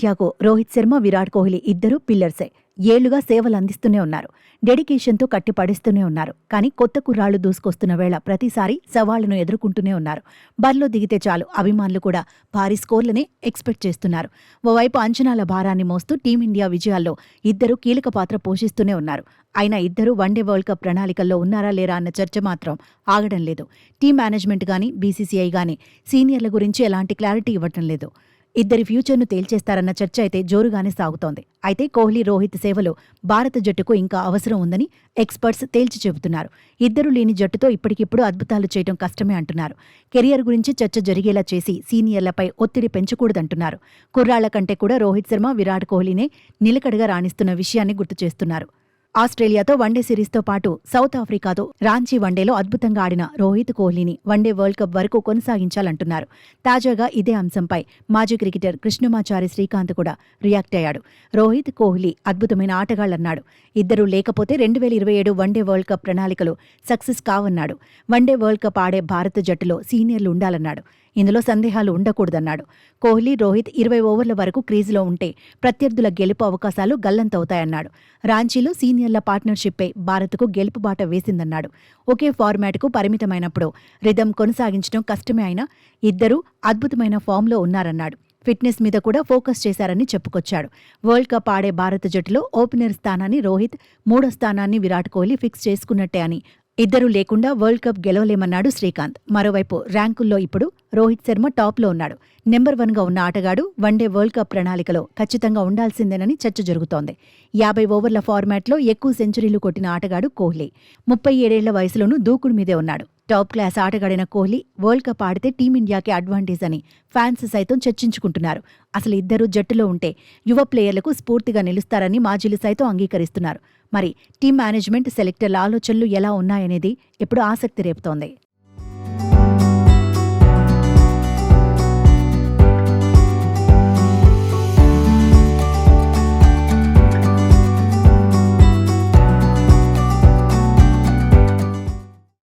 టీమిండియాకు రోహిత్ శర్మ, విరాట్ కోహ్లీ ఇద్దరూ పిల్లర్సే. ఏళ్లుగా సేవలు అందిస్తూనే ఉన్నారు. డెడికేషన్తో కట్టిపడేస్తూనే ఉన్నారు. కానీ కొత్త కుర్రాళ్లు దూసుకొస్తున్న వేళ ప్రతిసారి సవాళ్లను ఎదుర్కొంటూనే ఉన్నారు. బరిలో దిగితే చాలు అభిమానులు కూడా భారీ స్కోర్లనే ఎక్స్పెక్ట్ చేస్తున్నారు. ఓవైపు అంచనాల భారాన్ని మోస్తూ టీమిండియా విజయాల్లో ఇద్దరూ కీలక పాత్ర పోషిస్తూనే ఉన్నారు. అయినా ఇద్దరూ వన్డే వరల్డ్ కప్ ప్రణాళికల్లో ఉన్నారా లేరా అన్న చర్చ మాత్రం ఆగడం లేదు. టీం మేనేజ్మెంట్ గానీ, బీసీసీఐ గానీ సీనియర్ల గురించి ఎలాంటి క్లారిటీ ఇవ్వటం లేదు. ఇద్దరి ఫ్యూచర్ను తేల్చేస్తారన్న చర్చ అయితే జోరుగానే సాగుతోంది. అయితే కోహ్లీ, రోహిత్ సేవలు భారత జట్టుకు ఇంకా అవసరం ఉందని ఎక్స్పర్ట్స్ తేల్చి చెబుతున్నారు. ఇద్దరు లేని జట్టుతో ఇప్పటికిప్పుడు అద్భుతాలు చేయడం కష్టమే అంటున్నారు. కెరియర్ గురించి చర్చ జరిగేలా చేసి సీనియర్లపై ఒత్తిడి పెంచకూడదంటున్నారు. కుర్రాళ్ల కంటే కూడా రోహిత్ శర్మ, విరాట్ కోహ్లీనే నిలకడగా రాణిస్తున్న విషయాన్ని గుర్తు చేస్తున్నారు. ఆస్ట్రేలియాతో వన్డే సిరీస్తో పాటు సౌత్ ఆఫ్రికాతో రాంచీ వన్డేలో అద్భుతంగా ఆడిన రోహిత్ కోహ్లీని వన్డే వరల్డ్ కప్ వరకు కొనసాగించాలంటున్నారు. తాజాగా ఇదే అంశంపై మాజీ క్రికెటర్ కృష్ణమాచారి శ్రీకాంత్ కూడా రియాక్ట్ అయ్యాడు. రోహిత్, కోహ్లీ అద్భుతమైన ఆటగాళ్లన్నాడు. ఇద్దరూ లేకపోతే 2027 వన్డే వరల్డ్ కప్ ప్రణాళికలు సక్సెస్ కావన్నాడు. వన్డే వరల్డ్ కప్ ఆడే భారత జట్టులో సీనియర్లు ఉండాలన్నాడు. ఇందులో సందేహాలు ఉండకూడదన్నాడు. కోహ్లీ, రోహిత్ 20 ఓవర్ల వరకు క్రీజులో ఉంటే ప్రత్యర్థుల గెలుపు అవకాశాలు గల్లంతవుతాయన్నాడు. రాంచీలో సీనియర్ల పార్ట్నర్షిప్పే భారత్కు గెలుపు బాట వేసిందన్నాడు. ఒకే ఫార్మాట్కు పరిమితమైనప్పుడు రిథం కొనసాగించడం కష్టమే అయినా ఇద్దరూ అద్భుతమైన ఫామ్లో ఉన్నారన్నాడు. ఫిట్నెస్ మీద కూడా ఫోకస్ చేశారని చెప్పుకొచ్చాడు. వరల్డ్ కప్ ఆడే భారత జట్టులో ఓపెనర్ స్థానాన్ని రోహిత్, మూడో స్థానాన్ని విరాట్ కోహ్లీ ఫిక్స్ చేసుకున్నట్టే అని, ఇద్దరూ లేకుండా వరల్డ్ కప్ గెలవలేమన్నాడు శ్రీకాంత్. మరోవైపు ర్యాంకుల్లో ఇప్పుడు రోహిత్ శర్మ టాప్లో ఉన్నాడు. నెంబర్ 1గా ఉన్న ఆటగాడు వన్డే వరల్డ్ కప్ ప్రణాళికలో ఖచ్చితంగా ఉండాల్సిందేనని చర్చ జరుగుతోంది. 50 ఓవర్ల ఫార్మాట్లో ఎక్కువ సెంచరీలు కొట్టిన ఆటగాడు కోహ్లీ. 37 ఏళ్ల వయసులోనూ దూకుడు మీదే ఉన్నాడు. టాప్ క్లాస్ ఆటగాడిన కోహ్లీ వరల్డ్ కప్ ఆడితే టీమిండియాకి అడ్వాంటేజ్ అని ఫ్యాన్స్ సైతం చర్చించుకుంటున్నారు. అసలు ఇద్దరూ జట్టులో ఉంటే యువ ప్లేయర్లకు స్ఫూర్తిగా నిలుస్తారని మాజీలు సైతం అంగీకరిస్తున్నారు. మరి టీం మేనేజ్మెంట్, సెలెక్టర్ల ఆలోచనలు ఎలా ఉన్నాయనేది ఇప్పుడు ఆసక్తి రేపుతోంది.